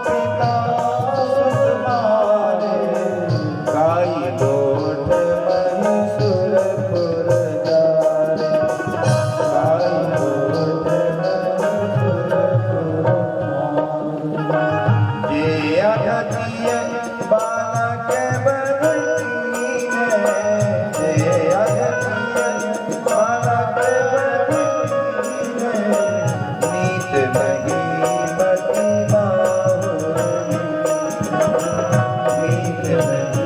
पिता सुकुमारे, काई लोट महिषुरपुर जारे, काई लोट महिषुरपुर। जे अधतिय बालक बरतीने, जे अधतिय बालक बरतीने, नीत महीमती बाहुनी, नीत महीमती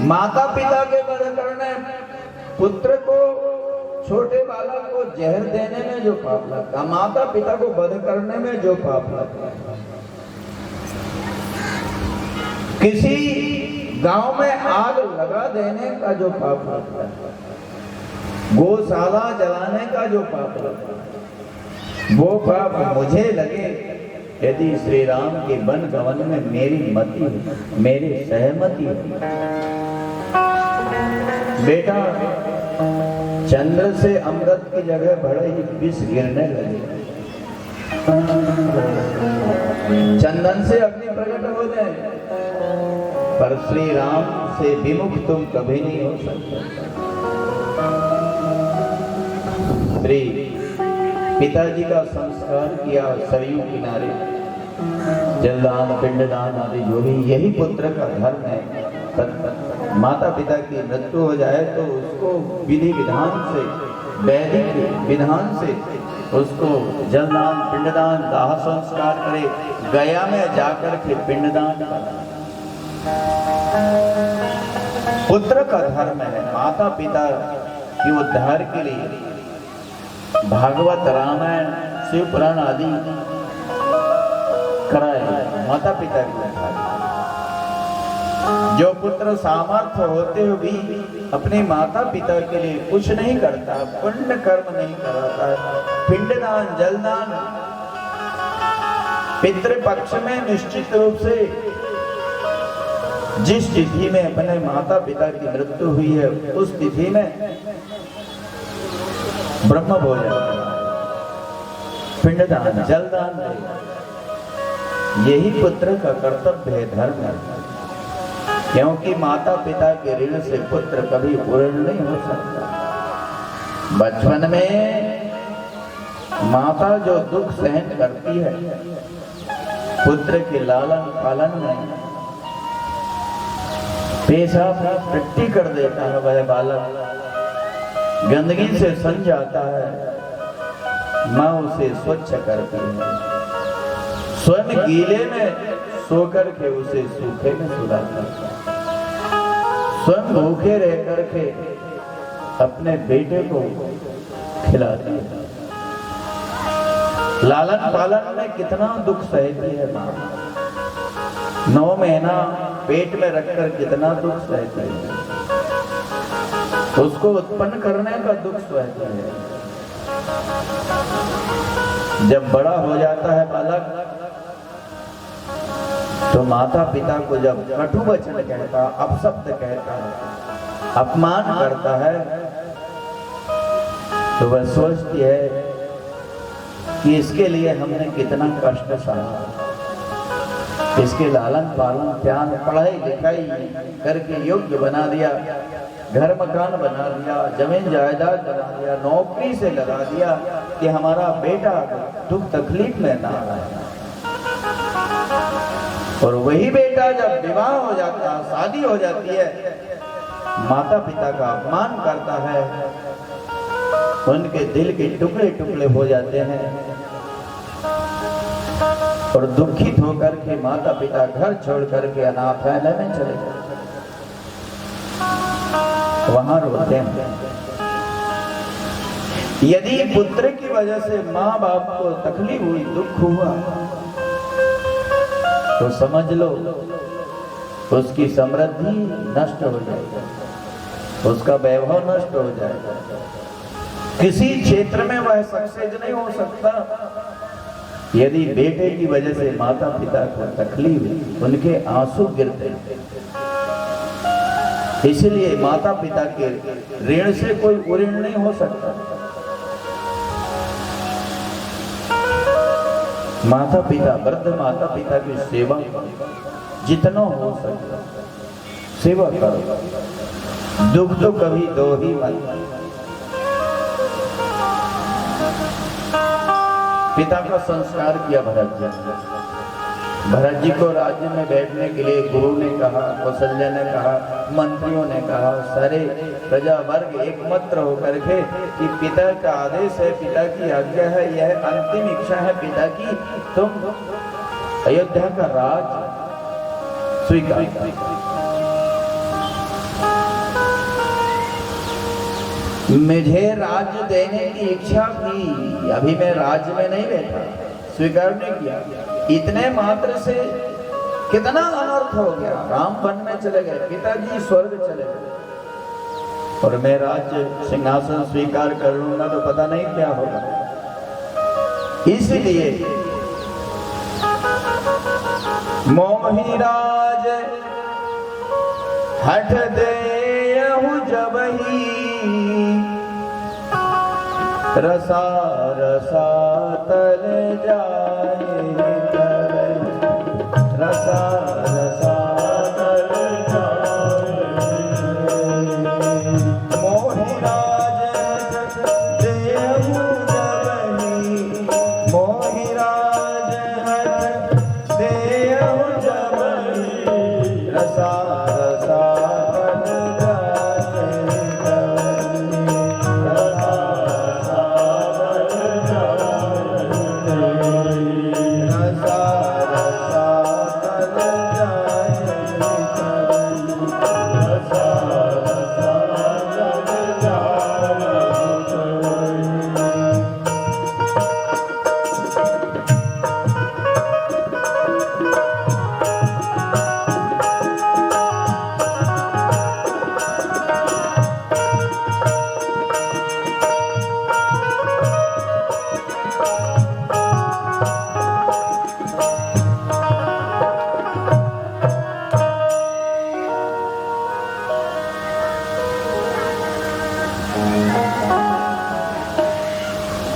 माता पिता के वध करने, पुत्र को, छोटे बालक को जहर देने में जो पाप लगता, माता पिता को वध करने में जो पाप लगता, किसी गांव में आग लगा देने का जो पाप लगता है, गौशाला जलाने का जो पाप लगता है, वो पाप मुझे लगे यदि श्री राम के वन गमन में मेरी मति, मेरी सहमति है। बेटा, चंद्र से अमृत की जगह बड़े ही विष गिरने लगे, चंदन से अग्नि प्रकट हो जाए, पर श्री राम से विमुख तुम कभी नहीं हो सकते। श्री पिताजी का संस्कार किया सरयू किनारे, जलदान पिंडदान आदि जो भी, यही पुत्र का धर्म है। माता पिता की मृत्यु हो जाए तो उसको विधि विधान से, वैदिक विधान से उसको जलदान पिंडदान दाह संस्कार करे, गया में जाकर के पिंडदान करे। पुत्र का धर्म है। माता पिता के उद्धार के लिए भागवत, रामायण, शिव पुराण आदि कराए, माता पिता के उद्धार। जो पुत्र सामर्थ्य होते हुए भी अपने माता पिता के लिए कुछ नहीं करता, पुण्य कर्म नहीं कराता है, पिंडदान जलदान, पितृपक्ष में निश्चित रूप से जिस तिथि में अपने माता पिता की मृत्यु हुई है उस तिथि में ब्रह्म भोजन, पिंडदान जलदान, यही पुत्र का कर्तव्य है, धर्म है। क्योंकि माता पिता के ऋण से पुत्र कभी पूर्ण नहीं हो सकता। बचपन में माता जो दुख सहन करती है, पुत्र के लालन पालन में पेशाब टट्टी कर देता है, वह बालक गंदगी से सन जाता है, माँ उसे स्वच्छ करती है, स्वयं गीले में सोकर के उसे सूखे में सुलाती है, स्वयं भूखे रह करके अपने बेटे को खिलाती है। लालन पालन में कितना दुख सहती है माँ, 9 महीना पेट में रखकर कितना दुख सहती है, उसको उत्पन्न करने का दुख सहती है। जब बड़ा हो जाता है बालक तो माता पिता को जब कटु वचन कहता, अपशब्द कहता है, अपमान करता है, तो वह सोचती है कि इसके लिए हमने कितना कष्ट सहा, इसके लालन पालन प्यार, पढ़ाई लिखाई करके योग्य बना दिया, घर मकान बना दिया, जमीन जायदाद बना दिया, नौकरी से लगा दिया कि हमारा बेटा दुख तकलीफ में ना आए। और वही बेटा जब विवाह हो जाता है, शादी हो जाती है, माता पिता का अपमान करता है, उनके दिल के टुकड़े टुकड़े हो जाते हैं और दुखित होकर के माता पिता घर छोड़ करके अनाथालय में चले जाते, वहां रोते हैं। यदि पुत्र की वजह से माँ बाप को तकलीफ हुई, दुख हुआ, तो समझ लो उसकी समृद्धि नष्ट हो जाएगी, उसका वैभव नष्ट हो जाएगा, किसी क्षेत्र में वह सक्सेस नहीं हो सकता यदि बेटे की वजह से माता पिता को तकलीफ, उनके आंसू गिरते हैं। इसलिए माता पिता के ऋण से कोई उऋण नहीं हो सकता। माता पिता, वृद्ध माता पिता की सेवा जितना हो सकता सेवा करो, दुख तो कभी दो ही मत। पिता का संस्कार किया भरत जी। भरत जी को राज्य में बैठने के लिए गुरु ने कहा, कौशल्या ने कहा, मंत्रियों ने कहा, सारे प्रजा वर्ग एकमत्र होकर के कि पिता का आदेश है, पिता की आज्ञा है, यह अंतिम इच्छा है पिता की, तुम अयोध्या का राज स्वीकार करो। मुझे राज्य देने की इच्छा थी, अभी मैं राज्य में नहीं बैठा, स्वीकार नहीं किया। इतने मात्र से कितना अनर्थ हो गया। राम वन में चले गए, पिताजी स्वर्ग चले गए, और मैं राज्य सिंहासन स्वीकार कर लूंगा तो पता नहीं क्या होगा। इसलिए मोहि राज हठ देहु जबहि, रसा रसा तल जाए तल, रसा रसा तल जाए। मोहि राज देहु जबहि, मोहि राज देहु जबहि, रसा रसा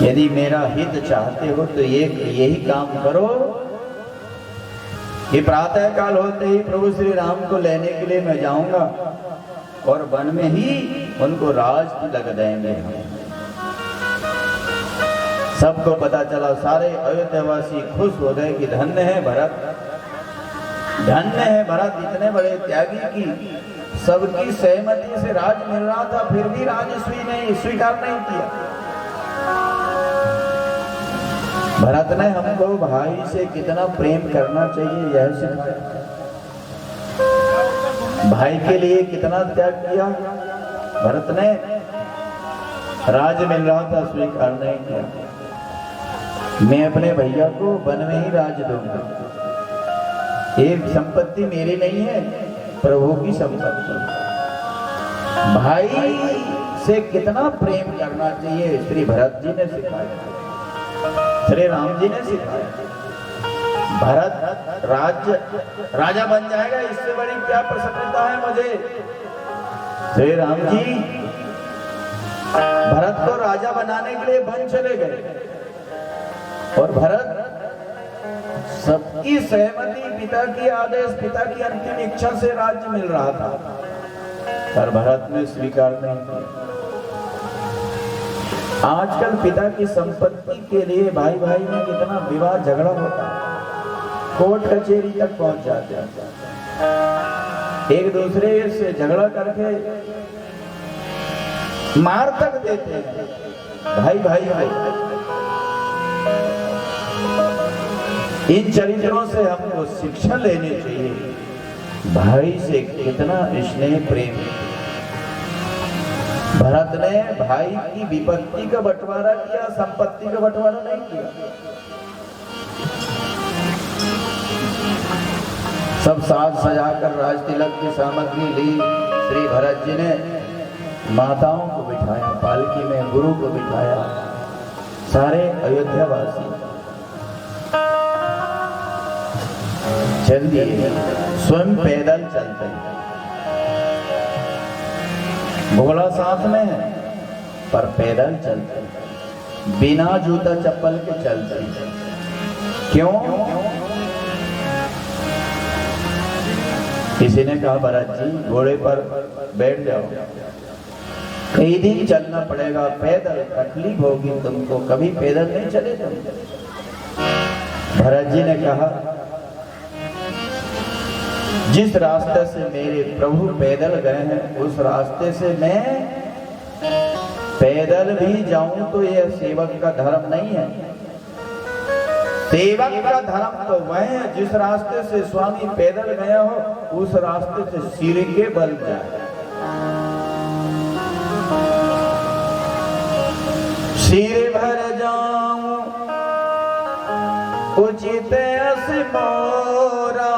यदि मेरा हित चाहते हो तो यही काम करो कि प्रातः काल होते ही प्रभु श्री राम को लेने के लिए मैं जाऊंगा और वन में ही उनको राज लग देंगे। सबको पता चला, सारे अयोध्यावासी खुश हो गए कि धन्य है भरत, धन्य है भरत, इतने बड़े त्यागी की सबकी सहमति से राज मिल रहा था, फिर भी राजस्वी नहीं स्वीकार नहीं किया। भरत ने हमको भाई से कितना प्रेम करना चाहिए यह सिखाया, भाई के लिए कितना त्याग किया। भरत ने राज मिल रहा था स्वीकार नहीं किया। मैं अपने भैया को वन में ही राज दूंगा, ये संपत्ति मेरी नहीं है, प्रभु की संपत्ति। भाई से कितना प्रेम करना चाहिए श्री भरत जी ने सिखाया, श्री राम जी ने सिखाया। भरत राजा बन जाएगा, इससे बड़ी क्या प्रसन्नता है मुझे। श्री राम जी भरत को राजा बनाने के लिए वन चले गए, और भरत सबकी सहमति, पिता की आदेश, पिता की अंतिम इच्छा से राज्य मिल रहा था, पर भरत ने स्वीकार नहीं किया। आजकल पिता की संपत्ति के लिए भाई भाई में कितना विवाद झगड़ा होता है, कोर्ट कचहरी तक पहुंच जाते हैं, एक दूसरे से झगड़ा करके मार तक देते हैं भाई भाई भाई। इन चरित्रों से हमको शिक्षा लेनी चाहिए, भाई से कितना स्नेह प्रेम। भरत ने भाई की विपत्ति का बंटवारा किया, संपत्ति का बंटवारा नहीं किया। सब साज सजाकर राज तिलक की सामग्री ली। श्री भरत जी ने माताओं को बिठाया, पालकी में गुरु को बिठाया। सारे अयोध्यावासी चल दिए, स्वयं पैदल चलते हैं। भोला साथ में है पर पैदल चलते हैं, बिना जूता चप्पल के चलते हैं। क्यों? किसी ने कहा भरत जी घोड़े पर बैठ जाओ, कई दिन चलना पड़ेगा, पैदल तकलीफ होगी तुमको, कभी पैदल नहीं चले तुम। भरत जी ने कहा जिस रास्ते से मेरे प्रभु पैदल गए हैं उस रास्ते से मैं पैदल भी जाऊं तो यह सेवक का धर्म नहीं है। सेवक का धर्म तो वह है जिस रास्ते से स्वामी पैदल गया हो उस रास्ते से सिर के बल जाए। सिर भर जाऊं उचित अस मोरा,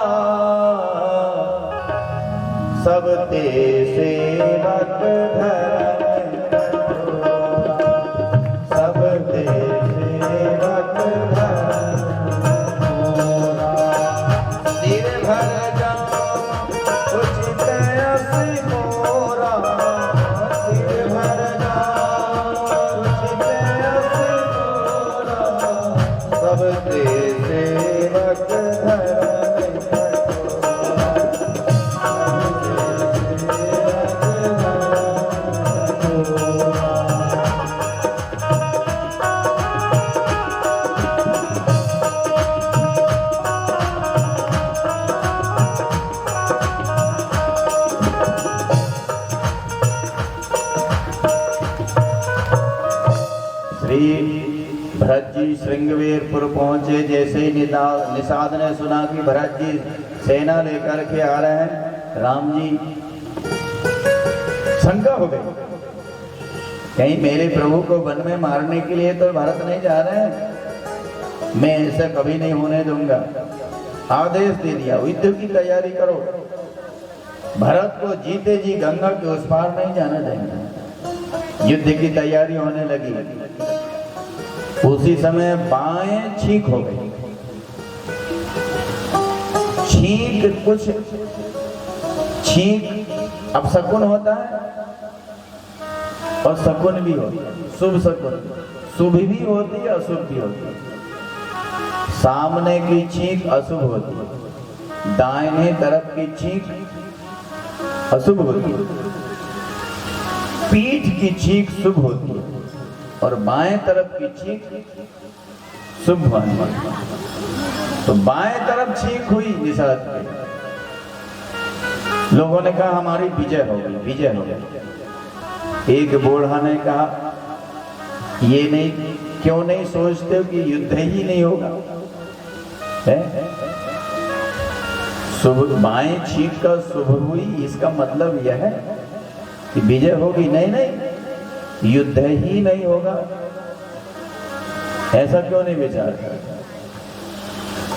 सब ते सेवक धर्म, सब ते सेवक धर्म मोरा। सिर भर जाऊं उचित अस मोरा, सिर भर जाऊं उचित अस मोरा, सब ते सेवक धर्म। भरत जी श्रृंगवेरपुर पहुंचे। जैसे ही निषाद ने सुना कि भरत जी सेना लेकर के आ रहे हैं, राम जी शंका हो गई, कहीं मेरे प्रभु को वन में मारने के लिए तो भरत नहीं जा रहे हैं, मैं ऐसा कभी नहीं होने दूंगा। आदेश दे दिया युद्ध की तैयारी करो, भरत को जीते जी गंगा के उस पार नहीं जाने देंगे। युद्ध की तैयारी होने लगी। उसी समय बाएं छींक हो गई। छींक कुछ छींक अब शकुन होता है और शकुन भी होता है, शुभ शकुन, शुभ भी होती है अशुभ भी होती है। सामने की छींक अशुभ होती है, दाहिने तरफ की छींक अशुभ होती है, पीठ की छींक शुभ होती है और बाएं तरफ की छींक शुभ होती है। तो बाएं तरफ छींक हुई निषाद की। लोगों ने कहा हमारी विजय हो गई, विजय हो गई। एक बूढ़ा ने कहा ये नहीं, क्यों नहीं सोचते हो कि युद्ध ही नहीं होगा? शुभ बाएं छींक का शुभ हुई, इसका मतलब यह है कि विजय होगी। नहीं नहीं, युद्ध ही नहीं होगा। ऐसा क्यों नहीं विचार करता?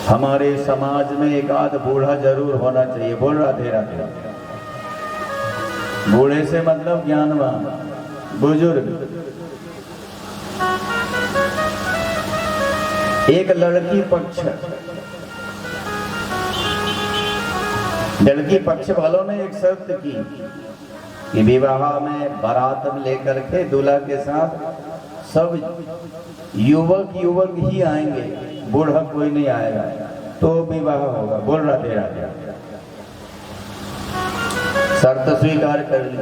हमारे समाज में एक आध बूढ़ा जरूर होना चाहिए। बोल रहा थे राधे, बूढ़े से मतलब ज्ञानवान, बुजुर्ग। एक लड़की पक्ष वालों ने एक शर्त की कि विवाह में बारात लेकर के दूल्हा के साथ सब युवक ही आएंगे, बूढ़ा कोई नहीं आएगा तो विवाह होगा। बोल रहा तेरा शर्त स्वीकार कर ली।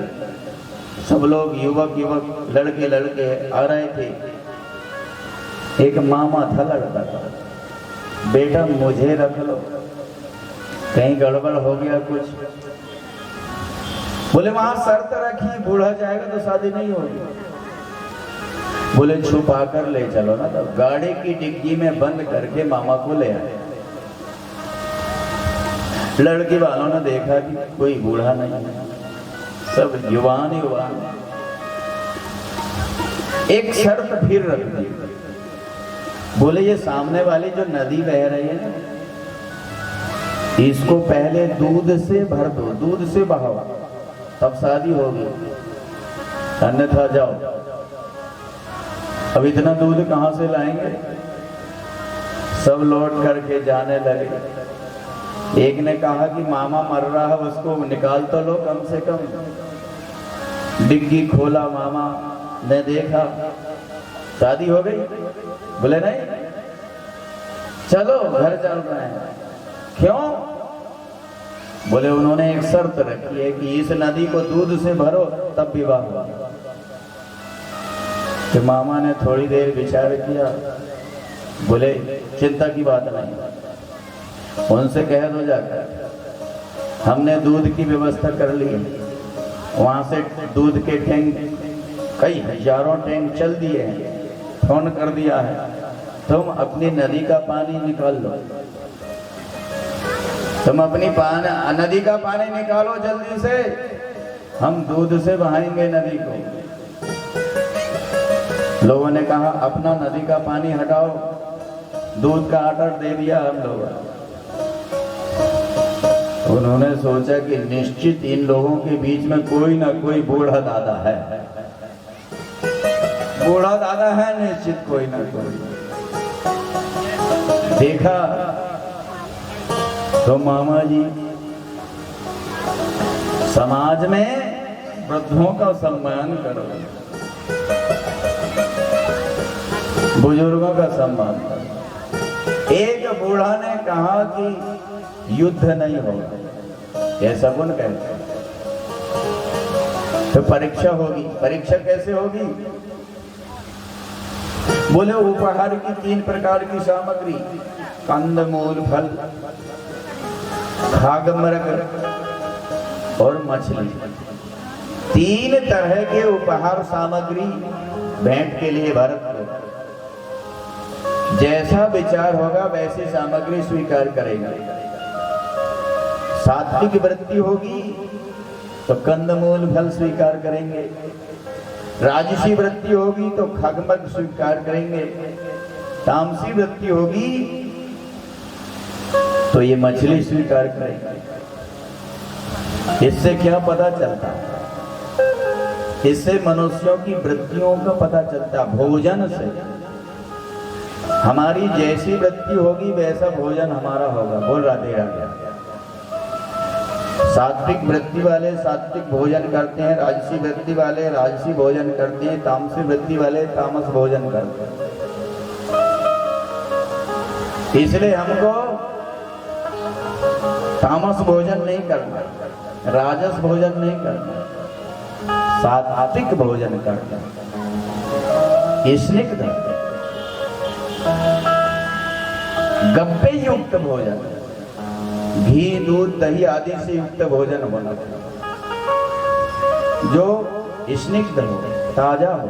सब लोग युवक लड़के आ रहे थे। एक मामा था लड़का था, बेटा मुझे रख लो, कहीं गड़बड़ हो गया कुछ। बोले वहां शर्त रखी, बूढ़ा जाएगा तो शादी नहीं होगी। बोले छुपा कर ले चलो ना। तो गाड़ी की डिग्गी में बंद करके मामा को ले आए। लड़की वालों ने देखा कि कोई बूढ़ा नहीं है, सब युवान। एक शर्त फिर रख दी। बोले ये सामने वाली जो नदी बह रही है ना, इसको पहले दूध से भर दो, दूध से बहाओ, तब शादी होगी, अन्यथा जाओ। अब इतना दूध कहां से लाएंगे? सब लौट करके जाने लगे। एक ने कहा कि मामा मर रहा है, उसको निकाल तो लो कम से कम। डिग्गी खोला, मामा ने देखा, शादी हो गई। बोले नहीं, चलो घर चल रहे हैं। क्यों? बोले उन्होंने एक शर्त रखी है कि इस नदी को दूध से भरो तब विवाह होगा। तो मामा ने थोड़ी देर विचार किया, बोले चिंता की बात नहीं, उनसे कह दो जाकर, हमने दूध की व्यवस्था कर ली, वहां से दूध के टैंक कई हजारों टैंक चल दिए हैं, फोन कर दिया है, तुम अपनी नदी का पानी निकाल लो, तुम अपनी नदी का पानी निकालो जल्दी से, हम दूध से बहाएंगे नदी को। लोगों ने कहा अपना नदी का पानी हटाओ, दूध का ऑर्डर दे दिया हम लोगों। उन्होंने सोचा कि निश्चित इन लोगों के बीच में कोई ना कोई बूढ़ा दादा है, बूढ़ा दादा है निश्चित कोई ना कोई। देखा तो मामा जी समाज में वृद्धों का सम्मान करो, बुजुर्गों का सम्मान करो। एक बूढ़ा ने कहा कि युद्ध नहीं होगा, ऐसा कौन कहते? तो परीक्षा होगी। परीक्षा कैसे होगी? बोले उपहार की 3 प्रकार की सामग्री, कंद मूल फल, खाद्य मृग और मछली, 3 तरह के उपहार सामग्री भेंट के लिए भारत को। जैसा विचार होगा वैसी सामग्री स्वीकार करेगा। सात्विक वृत्ति होगी तो कंदमूल फल स्वीकार करेंगे, राजसी वृत्ति होगी तो खगमग स्वीकार करेंगे, तामसी वृत्ति होगी तो ये मछली स्वीकार करेंगे। इससे क्या पता चलता? इससे मनुष्यों की वृत्तियों का पता चलता। भोजन से हमारी जैसी वृत्ति होगी वैसा भोजन हमारा होगा। बोल राधे राधे। सात्विक वृत्ति वाले सात्विक भोजन करते हैं, राजसी वृत्ति वाले राजसी भोजन करते हैं, तामसी वृत्ति वाले तामस भोजन करते हैं। इसलिए हमको तामस भोजन नहीं करना, राजस भोजन नहीं करना, सात्विक भोजन करना। स्निग्ध गप्पे युक्त भोजन, घी दूध दही आदि से युक्त भोजन होना चाहिए, जो स्निग्ध हो, ताजा हो,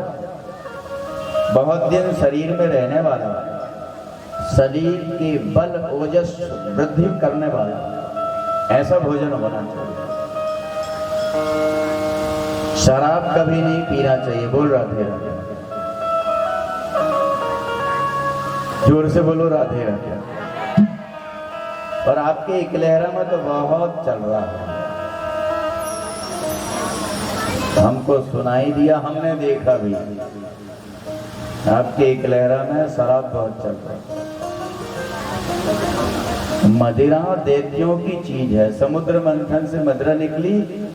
बहुत दिन शरीर में रहने वाला, शरीर के बल ओजस वृद्धि करने वाला, ऐसा भोजन होना चाहिए। शराब कभी नहीं पीना चाहिए। बोल राधे राधे। जोर से बोलो राधे राधे। और आपके इकलहरा में तो बहुत चल रहा है, हमको सुनाई दिया, हमने देखा भी। आपके इकलहरा में शराब बहुत चल रहा है। मदिरा दैत्यों की चीज है। समुद्र मंथन से मदिरा निकली,